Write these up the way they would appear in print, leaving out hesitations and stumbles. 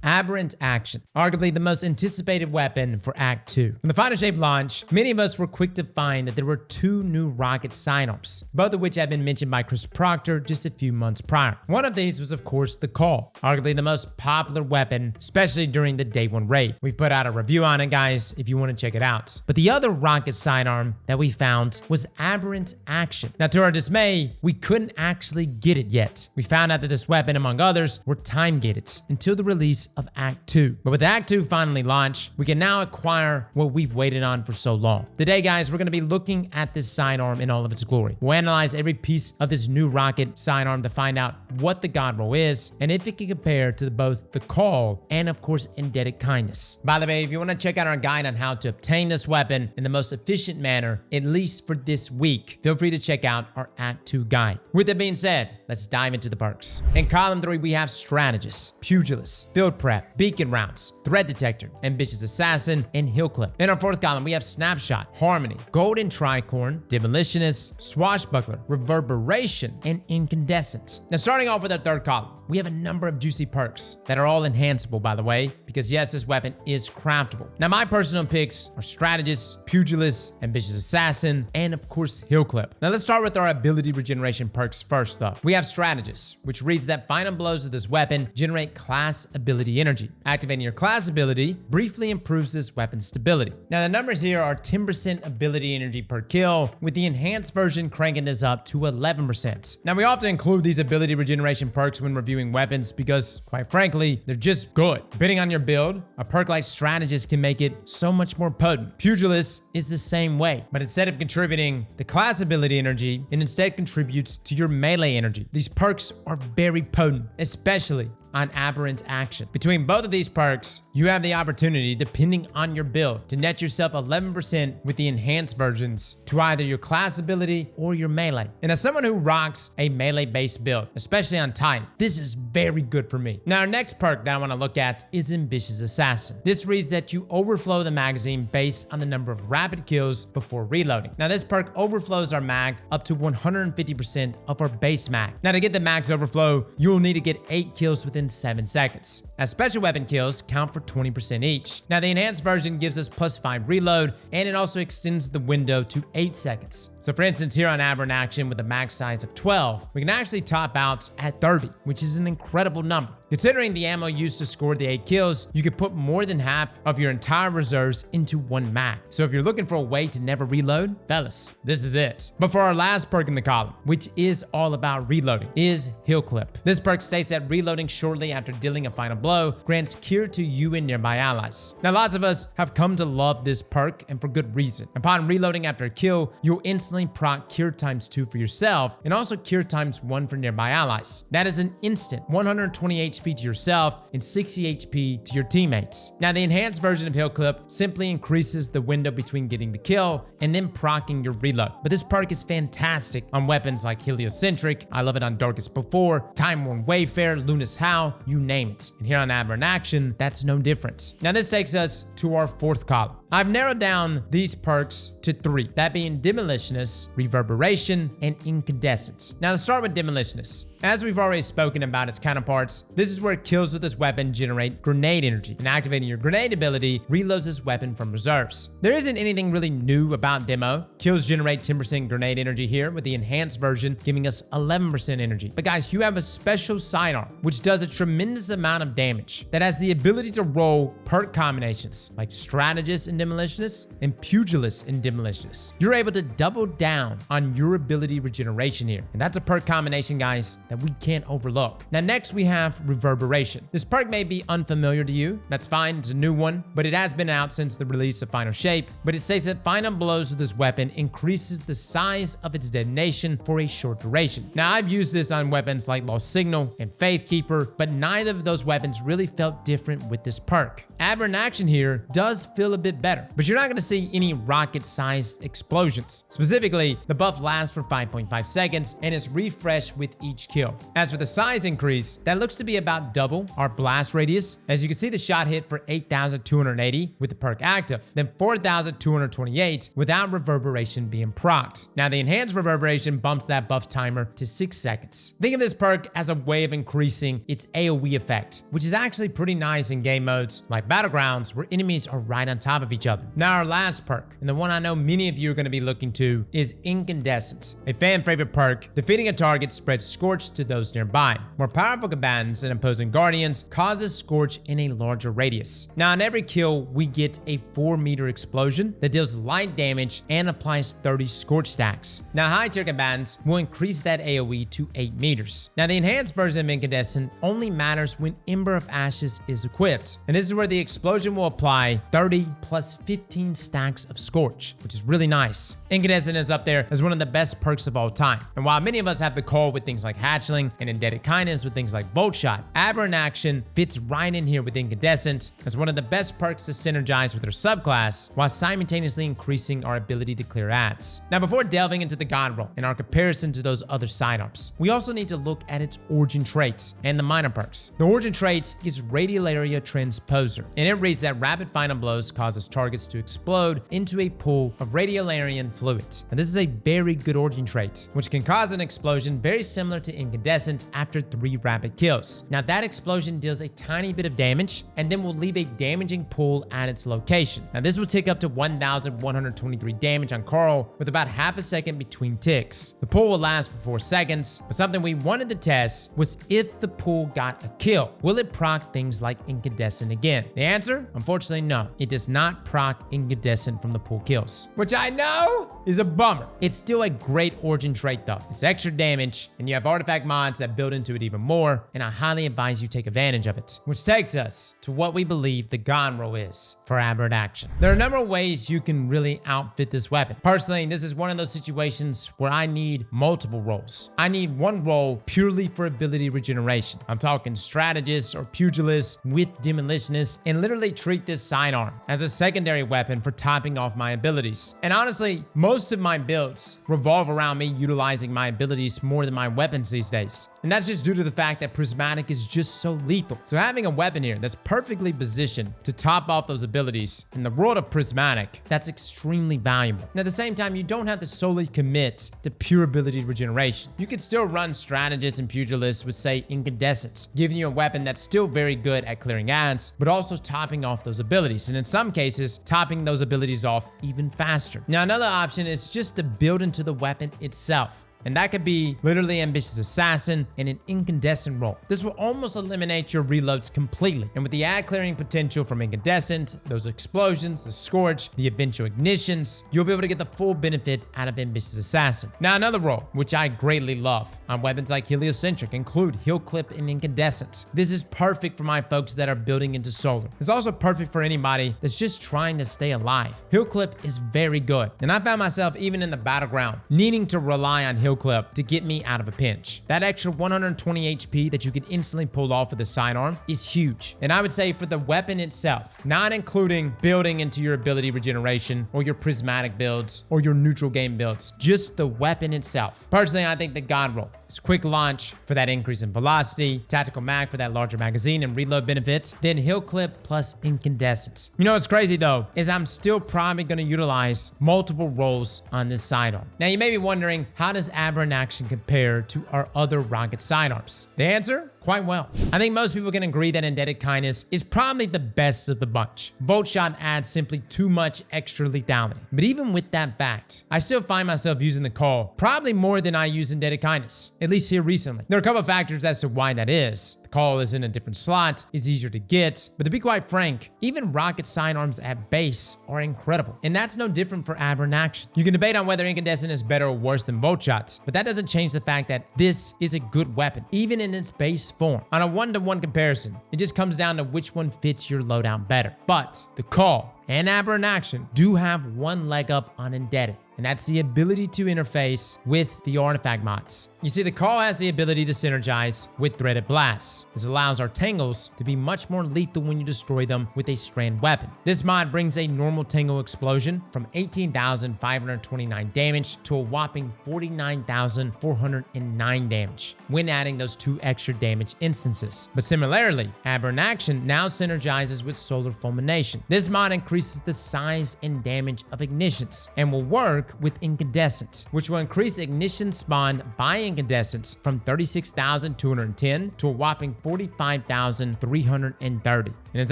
Aberrant Action, arguably the most anticipated weapon for Act 2. When the Final Shape launched, many of us were quick to find that there were 2 new rocket sidearms, both of which had been mentioned by Chris Proctor just a few months prior. One of these was, of course, the Call, arguably the most popular weapon, especially during the Day 1 raid. We've put out a review on it, guys, if you want to check it out. But the other rocket sidearm that we found was Aberrant Action. Now, to our dismay, we couldn't actually get it yet. We found out that this weapon, among others, were time-gated until the release of Act 2. But with Act 2 finally launched, we can now acquire what we've waited on for so long. Today, guys, we're going to be looking at this sidearm in all of its glory. We'll analyze every piece of this new rocket sidearm to find out what the Godroll is and if it can compare to both the Call and, of course, Indebted Kindness. By the way, if you want to check out our guide on how to obtain this weapon in the most efficient manner, at least for this week, feel free to check out our Act 2 guide. With that being said, let's dive into the perks. In column 3, we have Strategist, Pugilist, Field Prep, Beacon Rounds, Threat Detector, Ambitious Assassin, and Hill Clip. In our 4th column, we have Snapshot, Harmony, Golden Tricorn, Demolitionist, Swashbuckler, Reverberation, and Incandescent. Now, starting off with our 3rd column, we have a number of juicy perks that are all enhanceable, by the way, because yes, this weapon is craftable. Now, my personal picks are Strategist, Pugilist, Ambitious Assassin, and of course, Hill Clip. Now, let's start with our ability regeneration perks first, though. We have Strategist, which reads that final blows of this weapon generate class ability energy. Activating your class ability briefly improves this weapon's stability. Now, the numbers here are 10% ability energy per kill, with the enhanced version cranking this up to 11%. Now, we often include these ability regeneration perks when reviewing weapons because, quite frankly, they're just good. Depending on your build, a perk like Strategist can make it so much more potent. Pugilist is the same way, but instead of contributing the class ability energy, it instead contributes to your melee energy. These perks are very potent, especially on Aberrant Action. Between both of these perks, you have the opportunity, depending on your build, to net yourself 11% with the enhanced versions to either your class ability or your melee. And as someone who rocks a melee-based build, especially on Titan, this is very good for me. Now, our next perk that I want to look at is Ambitious Assassin. This reads that you overflow the magazine based on the number of rapid kills before reloading. Now, this perk overflows our mag up to 150% of our base mag. Now, to get the max overflow, you'll need to get 8 kills within 7 seconds, as special weapon kills count for 20% each. Now, the enhanced version gives us +5 reload, and it also extends the window to 8 seconds. So for instance, here on Aberrant Action with a max size of 12, we can actually top out at 30, which is an incredible number. Considering the ammo used to score the 8 kills, you could put more than half of your entire reserves into one mag. So if you're looking for a way to never reload, fellas, this is it. But for our last perk in the column, which is all about reloading, is Hill Clip. This perk states that reloading shortly after dealing a final blow grants cure to you and nearby allies. Now, lots of us have come to love this perk, and for good reason. Upon reloading after a kill, you'll instantly proc cure ×2 for yourself, and also cure ×1 for nearby allies. That is an instant 120 HP to yourself and 60 HP to your teammates. Now, the enhanced version of Hill Clip simply increases the window between getting the kill and then proccing your reload. But this perk is fantastic on weapons like Heliocentric, I love it on Darkest Before, Time Worn Wayfarer, Luna's Howl, you name it. And here on Aberrant Action, that's no different. Now, this takes us to our 4th column. I've narrowed down these perks to 3, that being Demolitionist, Reverberation, and Incandescent. Now, let's start with Demolitionist. As we've already spoken about its counterparts, this is where kills with this weapon generate grenade energy, and activating your grenade ability reloads this weapon from reserves. There isn't anything really new about Demo. Kills generate 10% grenade energy here, with the enhanced version giving us 11% energy. But guys, you have a special sidearm, which does a tremendous amount of damage, that has the ability to roll perk combinations like Strategist and Demolitionist and Pugilist and Demolitionist. You're able to double down on your ability regeneration here, and that's a perk combination, guys, that we can't overlook. Now, next we have Reverberation. This perk may be unfamiliar to you. That's fine, it's a new one, but it has been out since the release of Final Shape. But it states that final blows with this weapon increases the size of its detonation for a short duration. Now, I've used this on weapons like Lost Signal and Faithkeeper, but neither of those weapons really felt different with this perk. Aberrant Action here does feel a bit better. better. But you're not going to see any rocket-sized explosions. Specifically, the buff lasts for 5.5 seconds and is refreshed with each kill. As for the size increase, that looks to be about double our blast radius. As you can see, the shot hit for 8,280 with the perk active, then 4,228 without reverberation being procced. Now, the enhanced reverberation bumps that buff timer to 6 seconds. Think of this perk as a way of increasing its AoE effect, which is actually pretty nice in game modes like Battlegrounds, where enemies are right on top of each other. Now, our last perk, and the one I know many of you are going to be looking to, is Incandescent, a fan favorite perk. Defeating a target spreads Scorch to those nearby. More powerful combatants and opposing guardians causes Scorch in a larger radius. Now, on every kill, we get a 4-meter explosion that deals light damage and applies 30 Scorch stacks. Now, high tier combatants will increase that AoE to 8 meters. Now, the enhanced version of Incandescent only matters when Ember of Ashes is equipped, and this is where the explosion will apply 30 plus 15 stacks of Scorch, which is really nice. Incandescent is up there as one of the best perks of all time, and while many of us have the call with things like Hatchling and Indebted Kindness with things like Bolt Shot, Aberrant Action fits right in here with Incandescent as one of the best perks to synergize with her subclass while simultaneously increasing our ability to clear ads. Now, before delving into the Godroll and our comparison to those other sidearms, we also need to look at its origin traits and the minor perks. The origin trait is Radial Area Transposer, and it reads that rapid final blows causes targets to explode into a pool of radiolarian fluid. And this is a very good origin trait, which can cause an explosion very similar to Incandescent after 3 rapid kills. Now, that explosion deals a tiny bit of damage and then will leave a damaging pool at its location. Now, this will tick up to 1,123 damage on Carl with about half a second between ticks. The pool will last for 4 seconds, but something we wanted to test was if the pool got a kill, will it proc things like Incandescent again? The answer? Unfortunately, no. It does not proc Incandescent from the pool kills, which I know is a bummer. It's still a great origin trait though. It's extra damage, and you have artifact mods that build into it even more, and I highly advise you take advantage of it. Which takes us to what we believe the Godroll is for Aberrant Action. There are a number of ways you can really outfit this weapon. Personally, this is one of those situations where I need multiple roles. I need one role purely for ability regeneration. I'm talking Strategist or Pugilist with Demolitionist, and literally treat this sidearm as a secondary weapon for topping off my abilities. And honestly, most of my builds revolve around me utilizing my abilities more than my weapons these days. And that's just due to the fact that Prismatic is just so lethal. So having a weapon here that's perfectly positioned to top off those abilities in the world of Prismatic, that's extremely valuable. And at the same time, you don't have to solely commit to pure ability regeneration. You could still run Strategist and Pugilist with, say, Incandescent, giving you a weapon that's still very good at clearing ads, but also topping off those abilities. And in some cases, topping those abilities off even faster. Now, another option is just to build into the weapon itself. And that could be literally Ambitious Assassin and an Incandescent role. This will almost eliminate your reloads completely. And with the ad clearing potential from Incandescent, those explosions, the Scorch, the eventual ignitions, you'll be able to get the full benefit out of Ambitious Assassin. Now, another role, which I greatly love on weapons like Heliocentric, include Heal Clip and Incandescent. This is perfect for my folks that are building into Solar. It's also perfect for anybody that's just trying to stay alive. Heal Clip is very good. And I found myself, even in the battleground, needing to rely on Heal Clip to get me out of a pinch. That extra 120 HP that you can instantly pull off with the sidearm is huge. And I would say for the weapon itself, not including building into your ability regeneration or your prismatic builds or your neutral game builds, just the weapon itself. Personally, I think the Godroll is quick launch for that increase in velocity, tactical mag for that larger magazine and reload benefits, then Heal Clip plus Incandescence. You know what's crazy though, is I'm still probably going to utilize multiple roles on this sidearm. Now you may be wondering, how does Aberrant Action compare to our other rocket sidearms? The answer? Quite well. I think most people can agree that Indebted Kindness is probably the best of the bunch. Bolt Shot adds simply too much extra lethality. But even with that fact, I still find myself using the call probably more than I use Indebted Kindness, at least here recently. There are a couple of factors as to why that is. The call is in a different slot, is easier to get, but to be quite frank, even rocket sidearms at base are incredible. And that's no different for Aberrant Action. You can debate on whether Incandescent is better or worse than Bolt Shots, but that doesn't change the fact that this is a good weapon, even in its base form. On a one-to-one comparison, it just comes down to which one fits your loadout better. But the call and Aberrant Action do have one leg up on Indebted. and that's the ability to interface with the artifact mods. You see, the Call has the ability to synergize with Threaded Blasts. This allows our Tangles to be much more lethal when you destroy them with a strand weapon. This mod brings a normal Tangle explosion from 18,529 damage to a whopping 49,409 damage when adding those 2 extra damage instances. But similarly, Aberrant Action now synergizes with Solar Fulmination. This mod increases the size and damage of ignitions and will work with Incandescent, which will increase ignition spawned by Incandescents from 36,210 to a whopping 45,330. And it's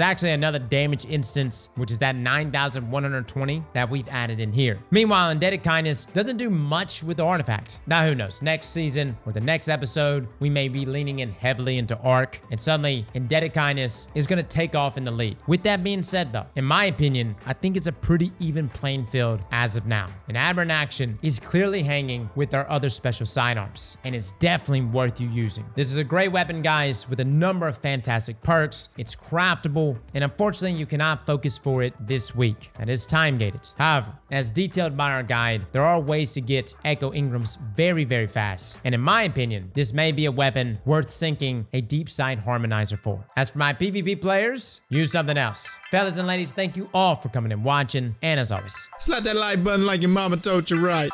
actually another damage instance, which is that 9,120 that we've added in here. Meanwhile, Indebted Kindness doesn't do much with the artifact. Now, who knows? Next season or the next episode, we may be leaning in heavily into Arc, and suddenly Indebted Kindness is going to take off in the lead. With that being said, though, in my opinion, I think it's a pretty even playing field as of now. And Aberrant Action is clearly hanging with our other special sidearms, and it's definitely worth you using. This is a great weapon, guys, with a number of fantastic perks. It's craftable, and unfortunately, you cannot focus for it this week. That is time-gated. However, as detailed by our guide, there are ways to get Echo Ingrams very, very fast. And in my opinion, this may be a weapon worth sinking a deep sight harmonizer for. As for my PvP players, use something else. Fellas and ladies, thank you all for coming and watching, and as always, slap that like button like your mama told you right.